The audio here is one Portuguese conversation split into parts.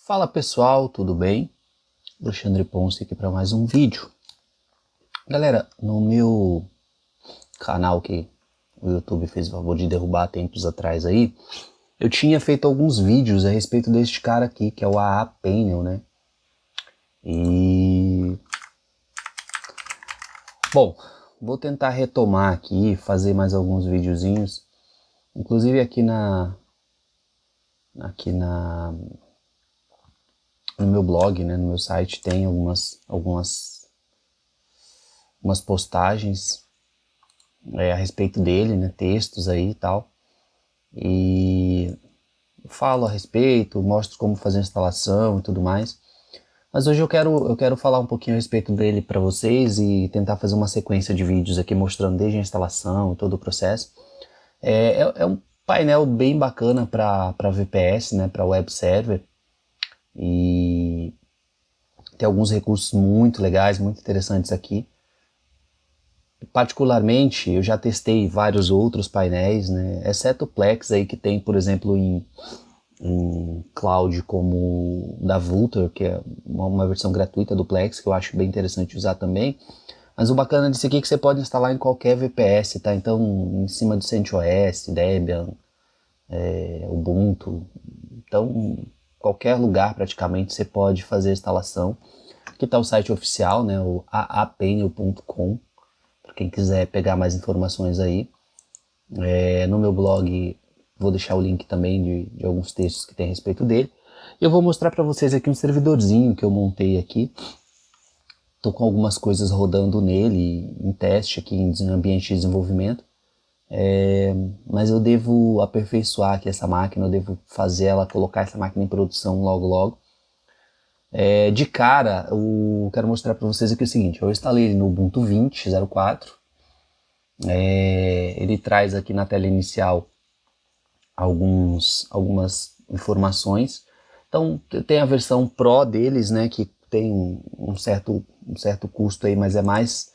Fala pessoal, tudo bem? Alexandre Ponce aqui para mais um vídeo. Galera, no meu canal que o YouTube fez o favor de derrubar tempos atrás aí, eu tinha feito alguns vídeos a respeito deste cara aqui, que é o AA Painel, né? E... Bom, vou tentar retomar aqui, fazer mais alguns videozinhos, inclusive aqui no meu blog, né, no meu site, tem algumas postagens a respeito dele, né, textos aí e tal, e falo a respeito, mostro como fazer a instalação e tudo mais. Mas hoje eu quero falar um pouquinho a respeito dele para vocês e tentar fazer uma sequência de vídeos aqui mostrando desde a instalação e todo o processo. É um painel bem bacana para VPS, né, para web server, e tem alguns recursos muito legais, muito interessantes aqui. Particularmente, eu já testei vários outros painéis, né, exceto o Plex aí, que tem, por exemplo, em cloud como o da Vultr, que é uma versão gratuita do Plex, que eu acho bem interessante usar também. Mas o bacana disso aqui é que você pode instalar em qualquer VPS, tá? Então, em cima do CentOS, Debian, Ubuntu. Então, qualquer lugar praticamente você pode fazer a instalação. Aqui está o site oficial, né, o aapainel.com, para quem quiser pegar mais informações aí. No meu blog vou deixar o link também de alguns textos que tem a respeito dele. Eu vou mostrar para vocês aqui um servidorzinho que eu montei aqui. Estou com algumas coisas rodando nele, em teste aqui em ambiente de desenvolvimento. Mas eu devo aperfeiçoar aqui essa máquina, eu devo fazer ela, colocar essa máquina em produção logo logo. De cara, eu quero mostrar para vocês aqui o seguinte: eu instalei ele no Ubuntu 20.04. Ele traz aqui na tela inicial algumas informações. Então tem a versão Pro deles, né, que tem um certo custo aí, mas é mais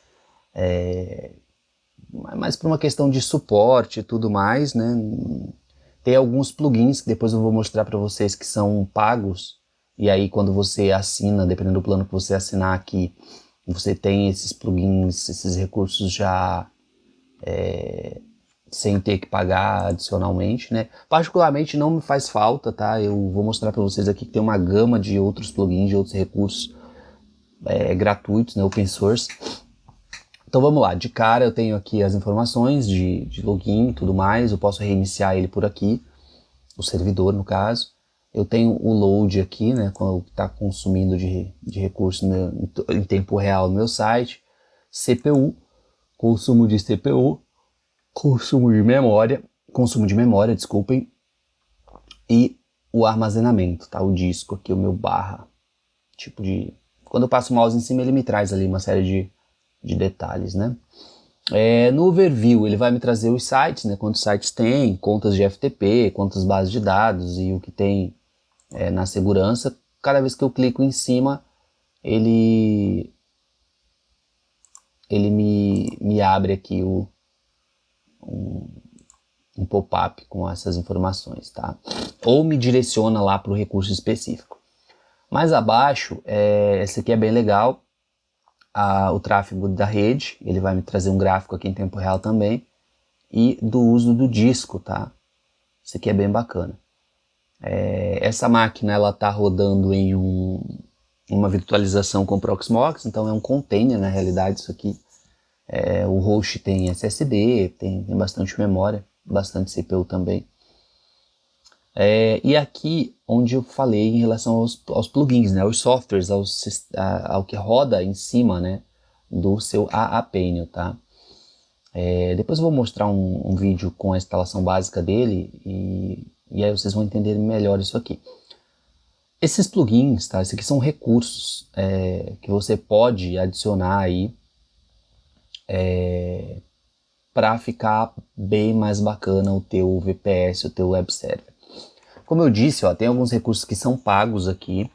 por uma questão de suporte e tudo mais, né. Tem alguns plugins que depois eu vou mostrar para vocês que são pagos, e aí quando você assina, dependendo do plano que você assinar aqui, você tem esses plugins, esses recursos já sem ter que pagar adicionalmente, né? Particularmente não me faz falta, tá? Eu vou mostrar para vocês aqui que tem uma gama de outros plugins, de outros recursos gratuitos, né? Open source. Então vamos lá, de cara eu tenho aqui as informações de login e tudo mais, eu posso reiniciar ele por aqui, o servidor no caso. Eu tenho o load aqui, né, quando está consumindo de recursos em tempo real no meu site, CPU, consumo de CPU, consumo de memória, desculpem, e o armazenamento, tá, o disco aqui, o meu barra, tipo de... Quando eu passo o mouse em cima ele me traz ali uma série de detalhes, né. No overview ele vai me trazer os sites, né, quantos sites tem, contas de FTP, quantas bases de dados e o que tem na segurança. Cada vez que eu clico em cima, ele me abre aqui um pop-up com essas informações, tá? Ou me direciona lá para o recurso específico. Mais abaixo, esse aqui é bem legal, o tráfego da rede, ele vai me trazer um gráfico aqui em tempo real também, e do uso do disco, tá? Isso aqui é bem bacana. Essa máquina ela está rodando em uma virtualização com Proxmox, então é um container na realidade isso aqui. O host tem SSD, tem bastante memória, bastante CPU também. E aqui onde eu falei em relação aos plugins, né, aos softwares, ao que roda em cima, né, do seu AA Painel, tá? Depois eu vou mostrar um vídeo com a instalação básica dele e aí vocês vão entender melhor isso aqui. Esses plugins, tá? Esses aqui são recursos que você pode adicionar aí para ficar bem mais bacana o teu VPS, o teu web server. Como eu disse, ó, tem alguns recursos que são pagos aqui.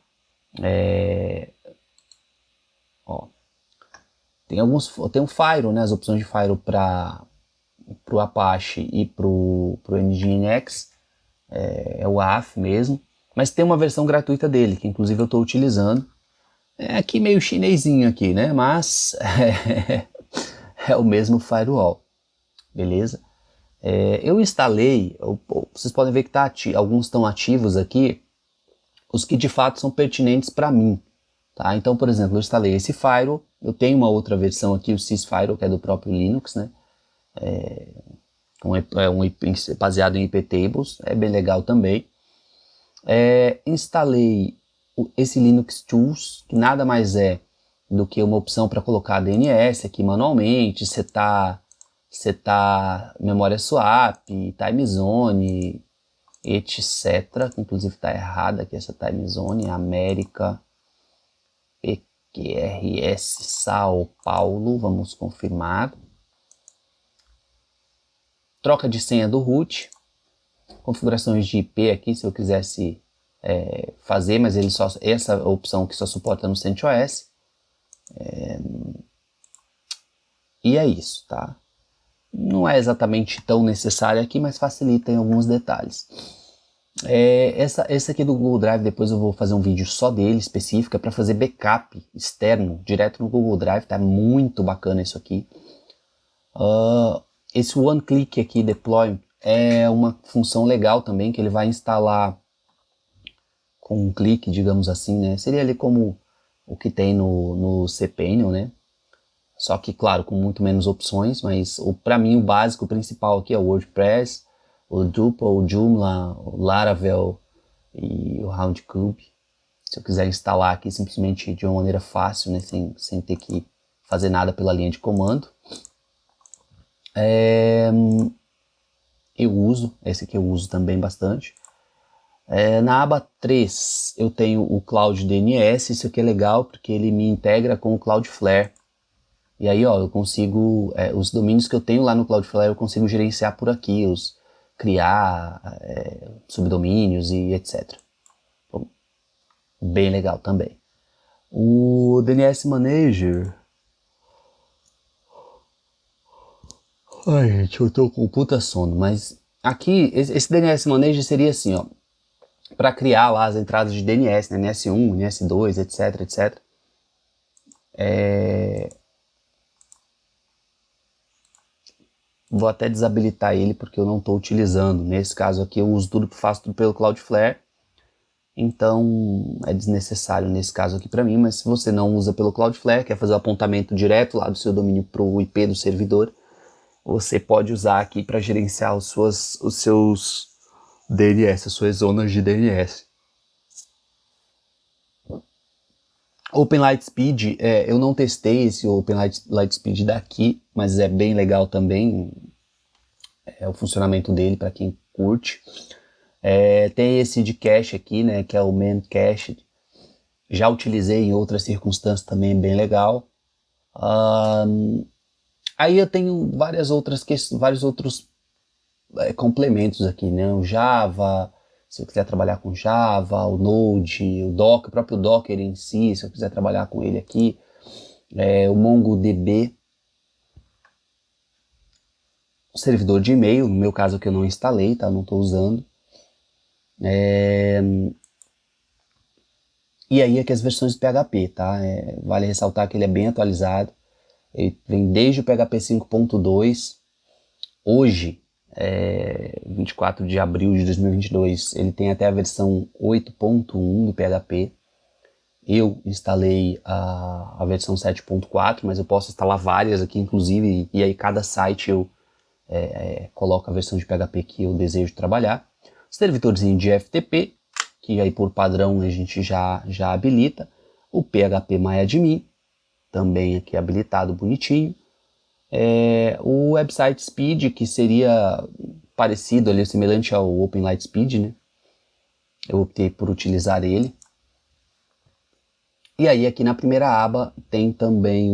Tem o Firewall, né? As opções de Firewall para o Apache e para o Nginx, o AF mesmo. Mas tem uma versão gratuita dele, que inclusive eu estou utilizando. É aqui meio chinesinho aqui, né? Mas é o mesmo firewall, beleza? Eu instalei, vocês podem ver que tá alguns estão ativos aqui, os que de fato são pertinentes para mim. Tá? Então, por exemplo, eu instalei esse firewall, eu tenho uma outra versão aqui, o sysfirewall, que é do próprio Linux, né? Baseado em iptables, é bem legal também. Instalei esse Linux Tools, que nada mais é do que uma opção para colocar DNS aqui manualmente, setar memória swap, time zone, etc. Inclusive está errada aqui essa time zone, América PQRS São Paulo, vamos confirmar. Troca de senha do root, configurações de IP aqui se eu quisesse fazer, mas ele essa opção que só suporta no CentOS. E é isso, tá? Não é exatamente tão necessário aqui, mas facilita em alguns detalhes. Essa aqui do Google Drive, depois eu vou fazer um vídeo só dele, específica, para fazer backup externo, direto no Google Drive, tá muito bacana isso aqui. Esse One Click aqui, Deploy, é uma função legal também, que ele vai instalar com um clique, digamos assim, né? Seria ali como o que tem no cPanel, né? Só que, claro, com muito menos opções, mas para mim o básico, o principal aqui é o WordPress, o Drupal, o Joomla, o Laravel e o Roundcube. Se eu quiser instalar aqui simplesmente de uma maneira fácil, né, sem ter que fazer nada pela linha de comando. Esse aqui eu uso também bastante. Na aba 3 eu tenho o Cloud DNS, isso aqui é legal porque ele me integra com o Cloudflare. E aí, ó, eu consigo, os domínios que eu tenho lá no Cloudflare eu consigo gerenciar por aqui, criar subdomínios e etc. Bom, bem legal também. O DNS Manager. Ai, gente, eu tô com puta sono, mas aqui, esse DNS Manager seria assim, ó, para criar lá as entradas de DNS, né, NS1, NS2, etc, etc. Vou até desabilitar ele porque eu não estou utilizando. Nesse caso aqui eu faço tudo pelo Cloudflare. Então é desnecessário nesse caso aqui para mim, mas se você não usa pelo Cloudflare, quer fazer o apontamento direto lá do seu domínio para o IP do servidor, você pode usar aqui para gerenciar os seus DNS, as suas zonas de DNS. Open Lightspeed, eu não testei esse Open Lightspeed daqui, mas é bem legal também, o funcionamento dele para quem curte. Tem esse de cache aqui, né, que é o Man Cache. Já utilizei em outras circunstâncias também, bem legal. Aí eu tenho vários outros complementos aqui, né, o Java, se eu quiser trabalhar com Java, o Node, o próprio Docker em si, se eu quiser trabalhar com ele aqui, o MongoDB, o servidor de e-mail, no meu caso que eu não instalei, tá, não estou usando. E aí aqui as versões do PHP, tá? Vale ressaltar que ele é bem atualizado, ele vem desde o PHP 5.2, hoje, 24 de abril de 2022, ele tem até a versão 8.1 do PHP. Eu instalei a versão 7.4, mas eu posso instalar várias aqui, inclusive, e aí cada site eu coloco a versão de PHP que eu desejo trabalhar. Servidorzinho de FTP, que aí por padrão a gente já habilita. O PHP MyAdmin, também aqui habilitado, bonitinho. O Website Speed, que seria parecido ali, semelhante ao Open Lightspeed, né? Eu optei por utilizar ele. E aí aqui na primeira aba tem também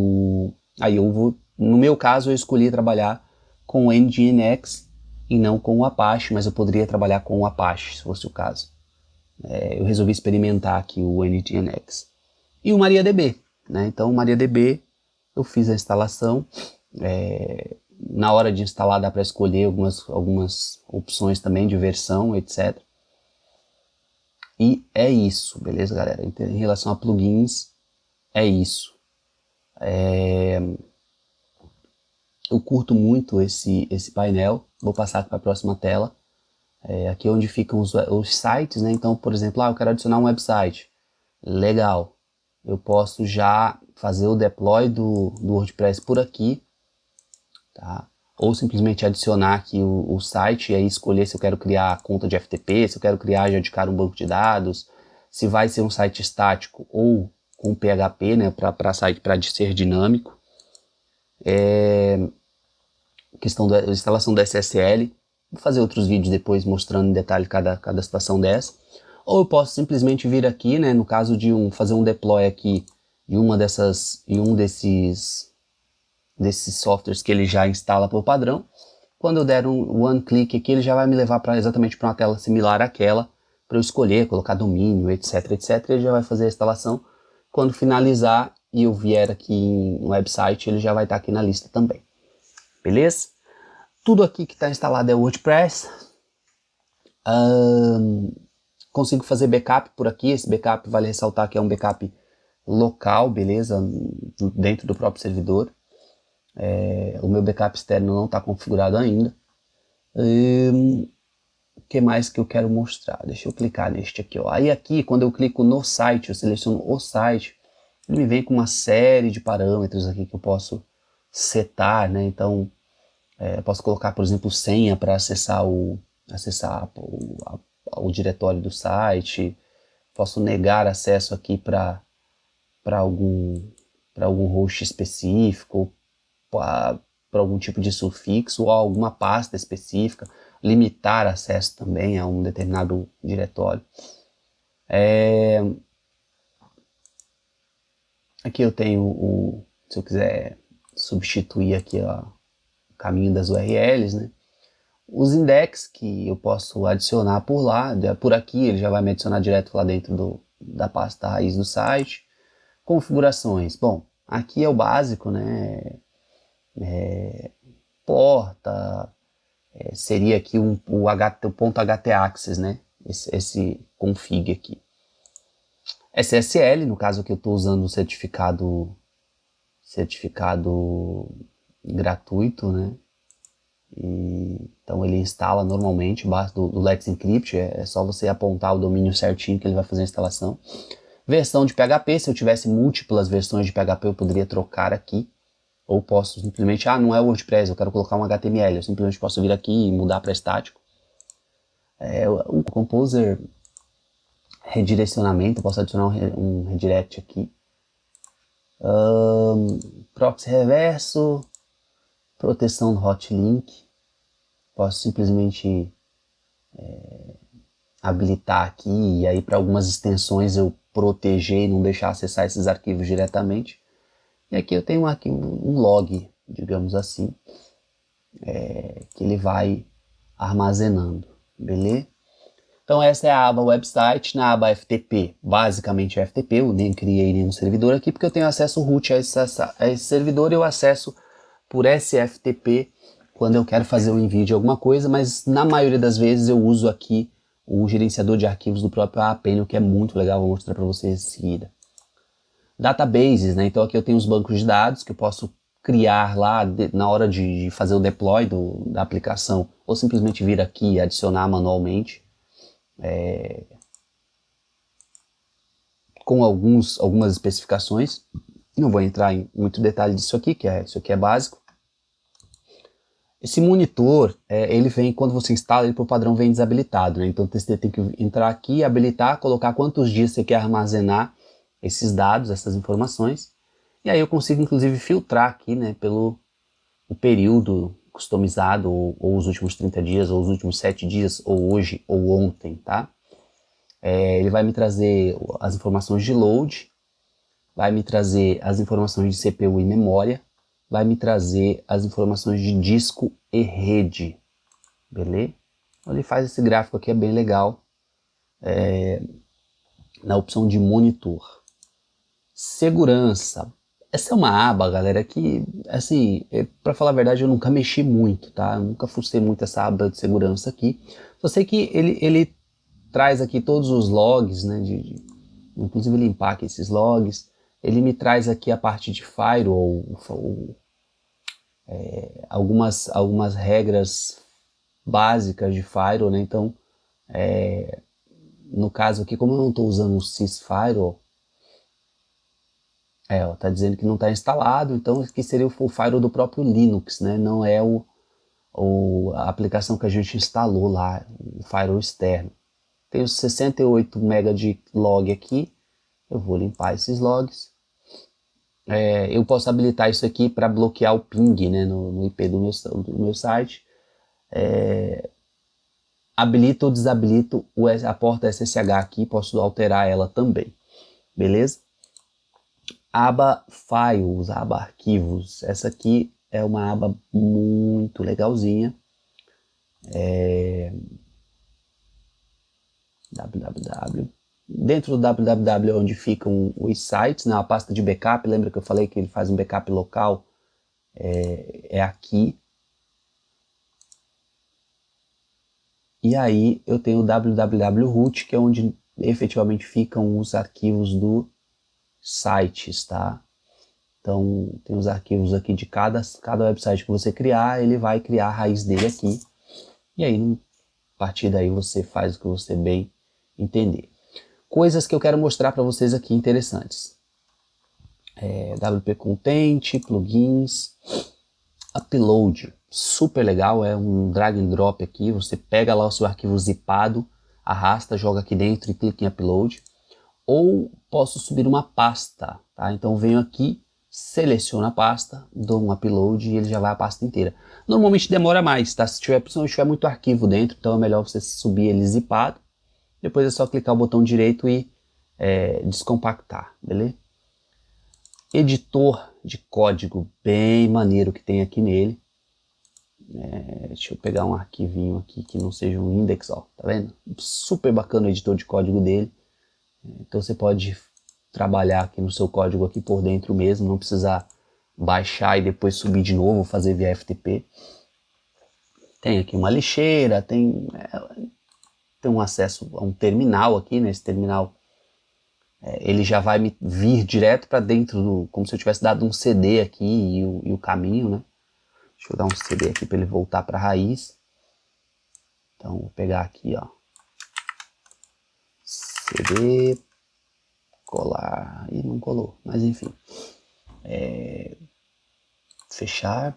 no meu caso eu escolhi trabalhar com o Nginx e não com o Apache, mas eu poderia trabalhar com o Apache, se fosse o caso. Eu resolvi experimentar aqui o Nginx. E o MariaDB, né? Então o MariaDB eu fiz a instalação. Na hora de instalar dá para escolher algumas opções também de versão, etc. E é isso, beleza, galera? Em relação a plugins, é isso. Eu curto muito esse painel. Vou passar aqui para a próxima tela. Aqui é onde ficam os sites, né? Então, por exemplo, eu quero adicionar um website. Legal. Eu posso já fazer o deploy do WordPress por aqui, tá? Ou simplesmente adicionar aqui o site e aí escolher se eu quero criar conta de FTP, se eu quero criar já de cara um banco de dados, se vai ser um site estático ou com PHP, né, para site para ser dinâmico. Questão da instalação da SSL. Vou fazer outros vídeos depois mostrando em detalhe cada situação dessa. Ou eu posso simplesmente vir aqui, né, no caso de fazer um deploy aqui em um desses softwares que ele já instala por padrão. Quando eu der um one click aqui, ele já vai me levar exatamente para uma tela similar àquela, para eu escolher, colocar domínio, etc, etc. Ele já vai fazer a instalação. Quando finalizar e eu vier aqui no website, ele já vai estar aqui na lista também. Beleza? Tudo aqui que está instalado é WordPress. Consigo fazer backup por aqui. Esse backup, vale ressaltar que é um backup local, beleza? Dentro do próprio servidor. O meu backup externo não está configurado ainda. O que mais que eu quero mostrar? Deixa eu clicar neste aqui, ó. Aí aqui, quando eu clico no site, eu seleciono o site, ele me vem com uma série de parâmetros aqui que eu posso setar, né? Então, eu posso colocar, por exemplo, senha para acessar o diretório do site. Posso negar acesso aqui para algum host específico, para algum tipo de sufixo ou alguma pasta específica, limitar acesso também a um determinado diretório. Aqui eu tenho se eu quiser substituir aqui o caminho das URLs, né? Os index que eu posso adicionar por lá, por aqui ele já vai me adicionar direto lá dentro da pasta raiz do site. Configurações, bom, aqui é o básico, né? Porta, seria aqui o ponto .htaccess, né? Esse config aqui. SSL, no caso que eu estou usando o certificado gratuito, né? Então ele instala normalmente, basta do Let's Encrypt, é só você apontar o domínio certinho que ele vai fazer a instalação. Versão de PHP, se eu tivesse múltiplas versões de PHP eu poderia trocar aqui. Ou posso simplesmente, não é o WordPress, eu quero colocar um HTML, eu simplesmente posso vir aqui e mudar para estático. O Composer redirecionamento, eu posso adicionar um redirect aqui. Proxy reverso, proteção do hotlink, posso simplesmente habilitar aqui e aí para algumas extensões eu proteger e não deixar acessar esses arquivos diretamente. E aqui eu tenho aqui um log, digamos assim, que ele vai armazenando, beleza? Então essa é a aba website. Na aba FTP, basicamente é FTP, eu nem criei nenhum servidor aqui porque eu tenho acesso root a esse servidor e eu acesso por SFTP quando eu quero fazer o envio de alguma coisa, mas na maioria das vezes eu uso aqui o gerenciador de arquivos do próprio Apple, que é muito legal, vou mostrar para vocês em seguida. Databases, né? Então aqui eu tenho os bancos de dados que eu posso criar lá na hora de fazer o deploy da aplicação, ou simplesmente vir aqui e adicionar manualmente. Com algumas especificações. Não vou entrar em muito detalhe disso aqui, isso aqui é básico. Esse monitor, ele vem, quando você instala, ele por padrão vem desabilitado, né? Então você tem que entrar aqui, habilitar, colocar quantos dias você quer armazenar esses dados, essas informações. E aí eu consigo inclusive filtrar aqui, né, pelo o período customizado, ou os últimos 30 dias, ou os últimos 7 dias, ou hoje, ou ontem, tá? Ele vai me trazer as informações de load, vai me trazer as informações de CPU e memória, vai me trazer as informações de disco e rede, beleza? Então ele faz esse gráfico aqui, é bem legal, na opção de monitor. Segurança. Essa é uma aba, galera, que, assim, para falar a verdade, eu nunca mexi muito, tá? Eu nunca fucei muito essa aba de segurança aqui. Só sei que ele traz aqui todos os logs, né, inclusive limpar aqui esses logs. Ele me traz aqui a parte de firewall, algumas regras básicas de firewall, né? Então, no caso aqui, como eu não estou usando o sysfirewall, tá dizendo que não está instalado, então aqui seria o firewall do próprio Linux, né? Não é a aplicação que a gente instalou lá, o firewall externo. Tem os 68 MB de log aqui, eu vou limpar esses logs. Eu posso habilitar isso aqui para bloquear o ping, né, no IP do meu site. Habilito ou desabilito a porta SSH aqui, posso alterar ela também, beleza? Aba Files, aba Arquivos, essa aqui é uma aba muito legalzinha. www. Dentro do www é onde ficam os sites, né? A pasta de backup, lembra que eu falei que ele faz um backup local? É aqui. E aí eu tenho o www.root, que é onde efetivamente ficam os arquivos do sites, tá? Então tem os arquivos aqui de cada website que você criar, ele vai criar a raiz dele aqui. E aí, a partir daí você faz o que você bem entender. Coisas que eu quero mostrar para vocês aqui interessantes. WP Content, plugins, upload, super legal, é um drag and drop aqui, você pega lá o seu arquivo zipado, arrasta, joga aqui dentro e clica em upload. Ou posso subir uma pasta, tá? Então venho aqui, seleciono a pasta, dou um upload e ele já vai a pasta inteira. Normalmente demora mais, tá? Se tiver muito arquivo dentro, então é melhor você subir ele zipado. Depois é só clicar o botão direito e descompactar, beleza? Editor de código bem maneiro que tem aqui nele. Deixa eu pegar um arquivinho aqui que não seja um index, ó, tá vendo? Super bacana o editor de código dele. Então você pode trabalhar aqui no seu código aqui por dentro mesmo, não precisar baixar e depois subir de novo, fazer via FTP. Tem aqui uma lixeira, tem um acesso a um terminal aqui, né? Esse terminal ele já vai me vir direto para dentro, como se eu tivesse dado um CD aqui e o caminho, né? Deixa eu dar um CD aqui para ele voltar para a raiz. Então vou pegar aqui, ó, CD, colar, e não colou, mas enfim, fechar.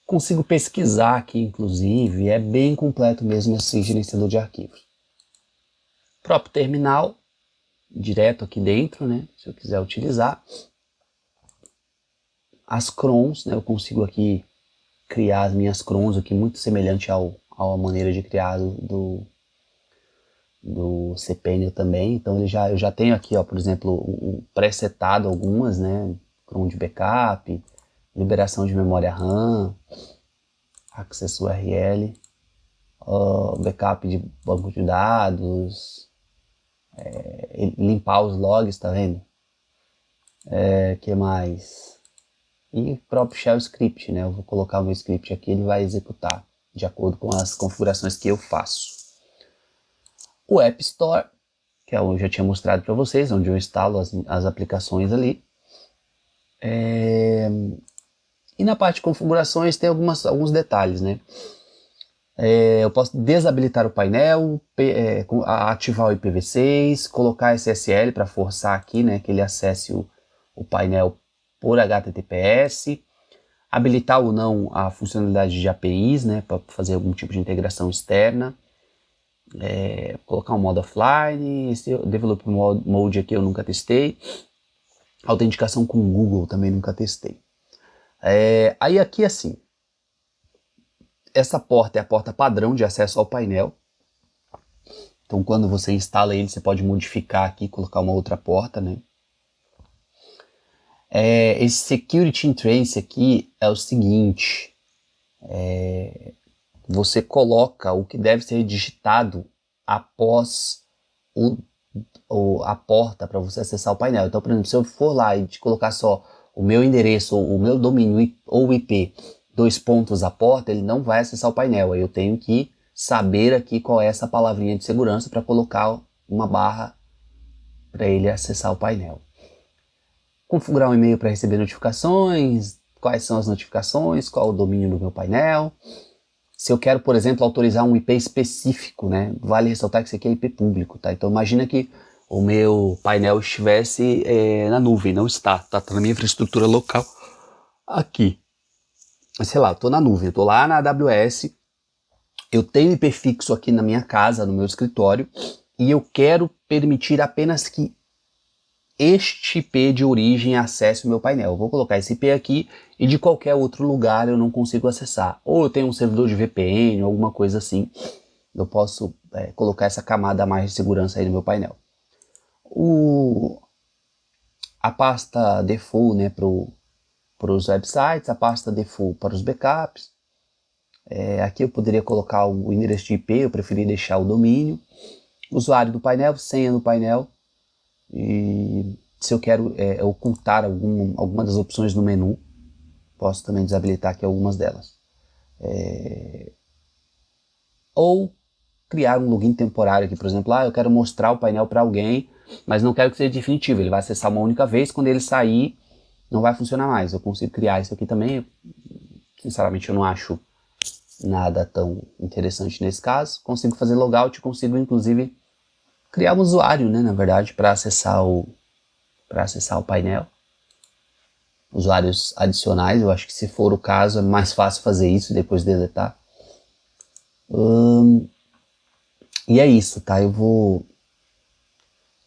Consigo pesquisar aqui, inclusive, é bem completo mesmo esse gerenciador de arquivos. Próprio terminal, direto aqui dentro, né, se eu quiser utilizar. As crons, né, eu consigo aqui criar as minhas crons aqui, muito semelhante à maneira de criar do cPanel também. Então eu já tenho aqui, ó, por exemplo, pré-setado algumas, né, cron de backup, liberação de memória RAM, Access URL, backup de banco de dados, limpar os logs, tá vendo? Que mais? E o próprio shell script, né? Eu vou colocar o meu script aqui, ele vai executar de acordo com as configurações que eu faço. O App Store, que eu já tinha mostrado para vocês, onde eu instalo as aplicações ali. E na parte de configurações tem alguns detalhes, né? Eu posso desabilitar o painel, ativar o IPv6, colocar SSL para forçar aqui, né, que ele acesse o painel por HTTPS, habilitar ou não a funcionalidade de APIs, né, para fazer algum tipo de integração externa, colocar um modo offline, esse Developer Mode aqui eu nunca testei, autenticação com o Google também nunca testei. Aí aqui assim, essa porta é a porta padrão de acesso ao painel. Então quando você instala ele, você pode modificar aqui, colocar uma outra porta, né? Esse Security Entrance aqui é o seguinte, você coloca o que deve ser digitado após a porta para você acessar o painel. Então, por exemplo, se eu for lá e te colocar só o meu endereço, o meu domínio ou IP, 2 pontos a porta, ele não vai acessar o painel. Aí eu tenho que saber aqui qual é essa palavrinha de segurança para colocar uma barra para ele acessar o painel. Configurar um e-mail para receber notificações, quais são as notificações, qual o domínio do meu painel. Se eu quero, por exemplo, autorizar um IP específico, né? Vale ressaltar que isso aqui é IP público, tá? Então imagina que o meu painel estivesse na nuvem, não está, tá na minha infraestrutura local aqui. Mas sei lá, eu tô na nuvem, eu tô lá na AWS, eu tenho IP fixo aqui na minha casa, no meu escritório, e eu quero permitir apenas que este IP de origem acesse o meu painel. Eu vou colocar esse IP aqui e de qualquer outro lugar eu não consigo acessar. Ou eu tenho um servidor de VPN, alguma coisa assim. Eu posso colocar essa camada a mais de segurança aí no meu painel. A pasta default, né, para os websites, a pasta default para os backups. Aqui eu poderia colocar o endereço de IP, eu preferi deixar o domínio. Usuário do painel, senha do painel. E se eu quero ocultar alguma das opções no menu, posso também desabilitar aqui algumas delas. Ou criar um login temporário aqui, por exemplo, eu quero mostrar o painel para alguém, mas não quero que seja definitivo, ele vai acessar uma única vez, quando ele sair não vai funcionar mais. Eu consigo criar isso aqui também, sinceramente eu não acho nada tão interessante nesse caso. Consigo fazer logout, consigo inclusive criar um usuário, né, na verdade, para acessar o painel. Usuários adicionais, eu acho que se for o caso é mais fácil fazer isso e depois deletar. E é isso, tá? Eu vou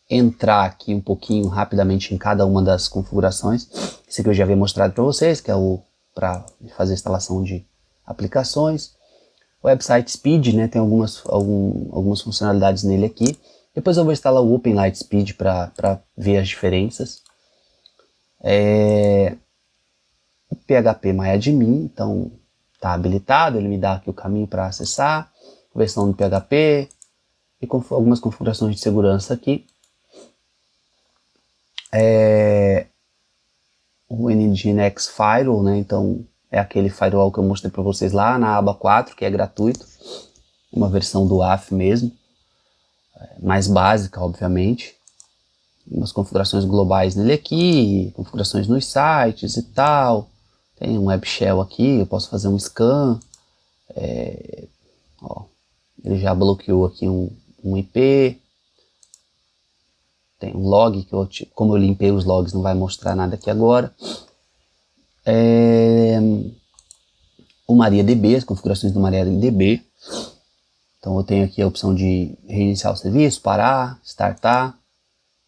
entrar aqui um pouquinho rapidamente em cada uma das configurações. Esse aqui eu já havia mostrado para vocês, que é o para fazer a instalação de aplicações. O Website Speed, né? Tem algumas funcionalidades nele aqui. Depois eu vou instalar o Open Lightspeed para ver as diferenças. O PHP MyAdmin, então está habilitado, ele me dá aqui o caminho para acessar, versão do PHP e algumas configurações de segurança aqui. O Nginx Firewall, né? Então é aquele firewall que eu mostrei para vocês lá na aba 4, que é gratuito, uma versão do AF mesmo, mais básica, obviamente. Umas configurações globais nele aqui, configurações nos sites e tal. Tem um web shell aqui, eu posso fazer um scan. Ele já bloqueou aqui um IP. Tem um log, que como eu limpei os logs, não vai mostrar nada aqui agora. O MariaDB, as configurações do MariaDB. Então eu tenho aqui a opção de reiniciar o serviço, parar, startar.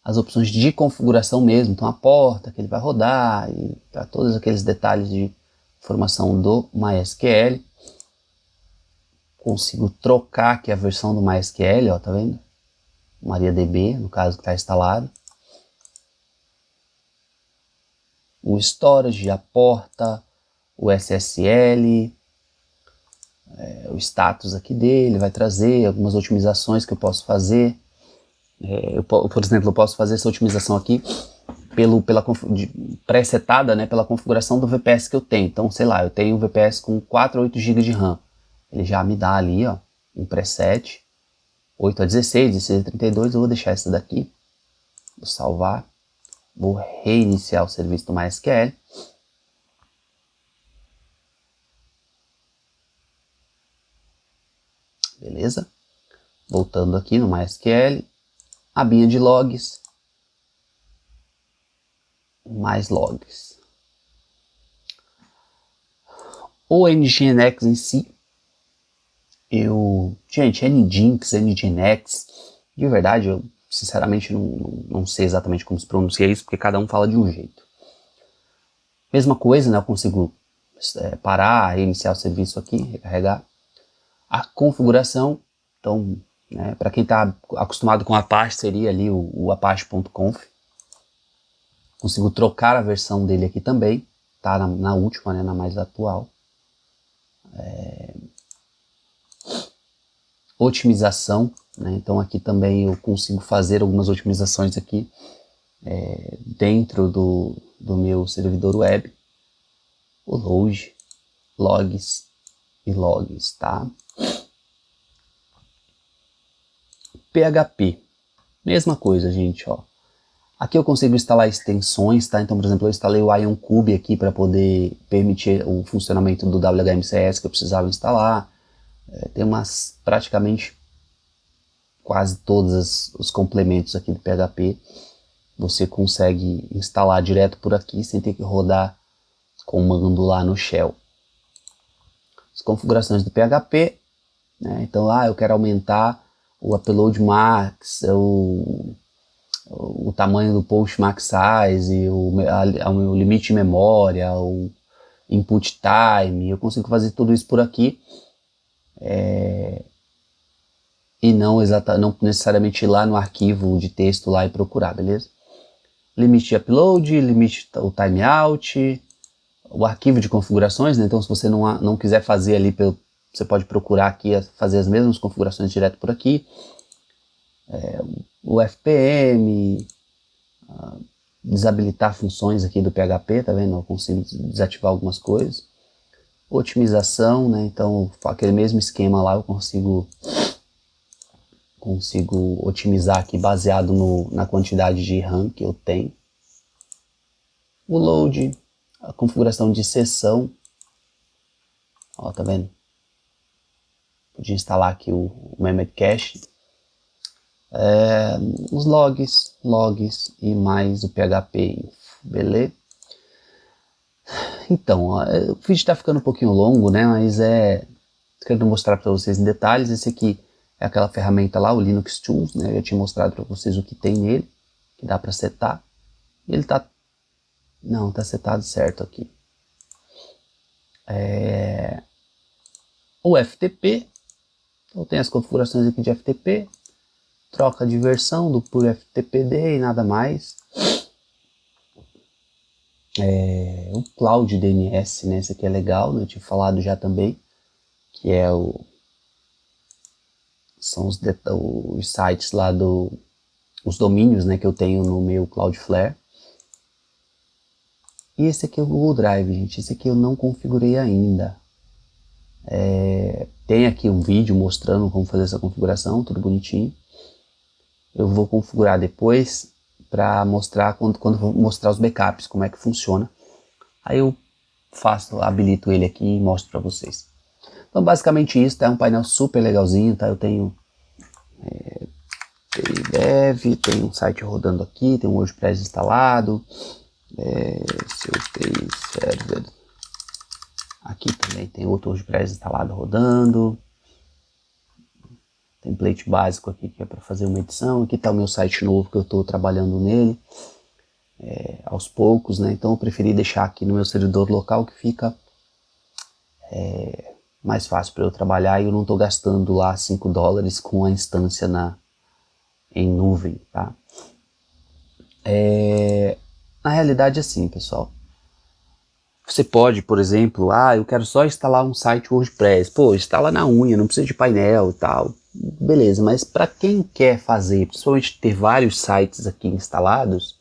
As opções de configuração mesmo, então a porta que ele vai rodar, e para todos aqueles detalhes de informação do MySQL. Consigo trocar aqui a versão do MySQL, ó, tá vendo? MariaDB, no caso que está instalado. O storage, a porta, o SSL, o status aqui dele, vai trazer algumas otimizações que eu posso fazer. Por exemplo, eu posso fazer essa otimização aqui pré-setada, né, pela configuração do VPS que eu tenho. Então, sei lá, eu tenho um VPS com 4 ou 8 GB de RAM. Ele já me dá ali, ó, um preset, 8 a 16, 16 a 32, eu vou deixar esse daqui, vou salvar, vou reiniciar o serviço do MySQL. Beleza? Voltando aqui no MySQL, abinha de logs, mais logs. O Nginx em si, gente, Nginx, Nginx, de verdade, eu sinceramente não sei exatamente como se pronuncia isso, porque cada um fala de um jeito. Mesma coisa, né, eu consigo parar, reiniciar o serviço aqui, recarregar. A configuração, então, né, para quem está acostumado com Apache, seria ali o apache.conf. Consigo trocar a versão dele aqui também, tá na última, né, na mais atual. Otimização, né, então aqui também eu consigo fazer algumas otimizações aqui dentro do meu servidor web. O load, logs e logs, tá? PHP, mesma coisa, gente, ó. Aqui eu consigo instalar extensões, tá? Então, por exemplo, eu instalei o IonCube aqui para poder permitir o funcionamento do WHMCS que eu precisava instalar. Tem praticamente quase todos os complementos aqui do PHP. Você consegue instalar direto por aqui sem ter que rodar comando lá no shell. As configurações do PHP, né? Então, eu quero aumentar o upload max, o tamanho do post max size, o limite de memória, o input time. Eu consigo fazer tudo isso por aqui e não necessariamente ir lá no arquivo de texto lá e procurar, beleza? Limite de upload, limite o timeout, o arquivo de configurações, né? Então se você não quiser fazer ali, você pode procurar aqui, fazer as mesmas configurações direto por aqui. O FPM, desabilitar funções aqui do PHP, tá vendo? Eu consigo desativar algumas coisas. Otimização, né? Então aquele mesmo esquema lá eu consigo otimizar aqui baseado na quantidade de RAM que eu tenho. O load, a configuração de sessão, ó, tá vendo? Podia instalar aqui o memory cache. Os logs e mais o PHP info, beleza? Então, o vídeo está ficando um pouquinho longo, né? Mas quero mostrar para vocês em detalhes. Esse aqui é aquela ferramenta lá, o Linux Tools, né? Eu já tinha mostrado para vocês o que tem nele, que dá para setar. Ele tá setado certo aqui. O FTP, então tem as configurações aqui de FTP. Troca de versão por FTPD e nada mais. O Cloud DNS, né? Esse aqui é legal, né? Eu tinha falado já também, que são os sites lá os domínios, né, que eu tenho no meu Cloudflare. E esse aqui é o Google Drive, gente. Esse aqui eu não configurei ainda. Tem aqui um vídeo mostrando como fazer essa configuração, tudo bonitinho. Eu vou configurar depois para mostrar quando eu vou mostrar os backups, como é que funciona. Aí eu habilito ele aqui e mostro para vocês. Então basicamente isso, tá? É um painel super legalzinho, tá? Eu tenho dev, tem um site rodando aqui, tem um WordPress instalado, server. Aqui também tem outro WordPress instalado rodando. Template básico aqui que é para fazer uma edição. Aqui está o meu site novo que eu estou trabalhando nele aos poucos, né? Então eu preferi deixar aqui no meu servidor local que fica mais fácil para eu trabalhar e eu não estou gastando lá $5 com a instância em nuvem, tá? Na realidade assim, pessoal, você pode, por exemplo, eu quero só instalar um site WordPress. Pô, instala na unha, não precisa de painel e tal. Beleza, mas para quem quer fazer, principalmente ter vários sites aqui instalados,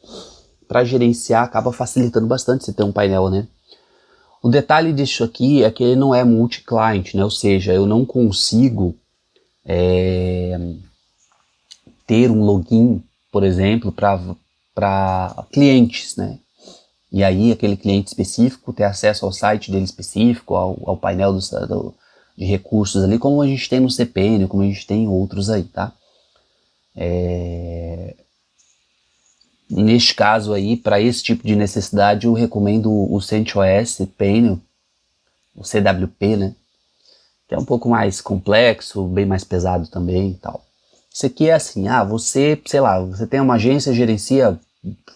para gerenciar acaba facilitando bastante você ter um painel, né? O detalhe disso aqui é que ele não é multi-client, né? Ou seja, eu não consigo ter um login, por exemplo, para clientes, né? E aí aquele cliente específico ter acesso ao site dele específico, ao painel de recursos ali, como a gente tem no CPN, como a gente tem em outros aí, tá? Neste caso aí, para esse tipo de necessidade, eu recomendo o CentOS Painel, o CWP, né? Que é um pouco mais complexo, bem mais pesado também e tal. Isso aqui é assim, você, sei lá, você tem uma agência, gerencia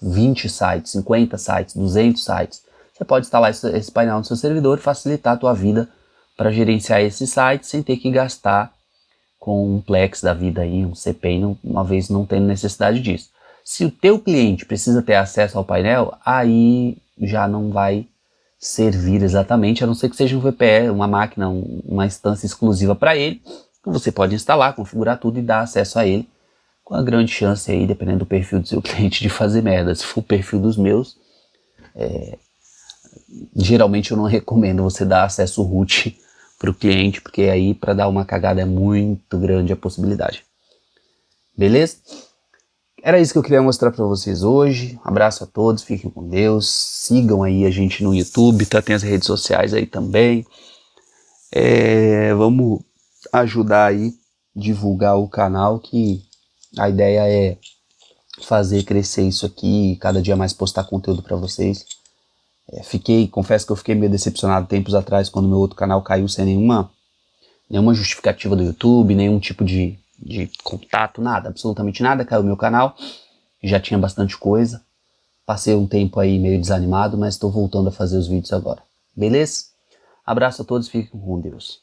20 sites, 50 sites, 200 sites. Você pode instalar esse painel no seu servidor e facilitar a tua vida para gerenciar esses sites sem ter que gastar com um Plex da vida aí, um CPN, uma vez não tendo necessidade disso. Se o teu cliente precisa ter acesso ao painel, aí já não vai servir exatamente, a não ser que seja um VPS, uma máquina, uma instância exclusiva para ele. Então você pode instalar, configurar tudo e dar acesso a ele, com a grande chance aí, dependendo do perfil do seu cliente, de fazer merda. Se for o perfil dos meus, geralmente eu não recomendo você dar acesso root para o cliente, porque aí para dar uma cagada é muito grande a possibilidade. Beleza? Era isso que eu queria mostrar para vocês hoje. Abraço a todos, fiquem com Deus. Sigam aí a gente no YouTube, tá? Tem as redes sociais aí também. Vamos ajudar aí, divulgar o canal, que a ideia é fazer crescer isso aqui, cada dia mais postar conteúdo para vocês. Confesso que eu fiquei meio decepcionado tempos atrás, quando meu outro canal caiu sem nenhuma justificativa do YouTube, nenhum tipo de contato, nada, absolutamente nada, caiu meu canal, já tinha bastante coisa, passei um tempo aí meio desanimado, mas estou voltando a fazer os vídeos agora, beleza? Abraço a todos, fiquem com Deus.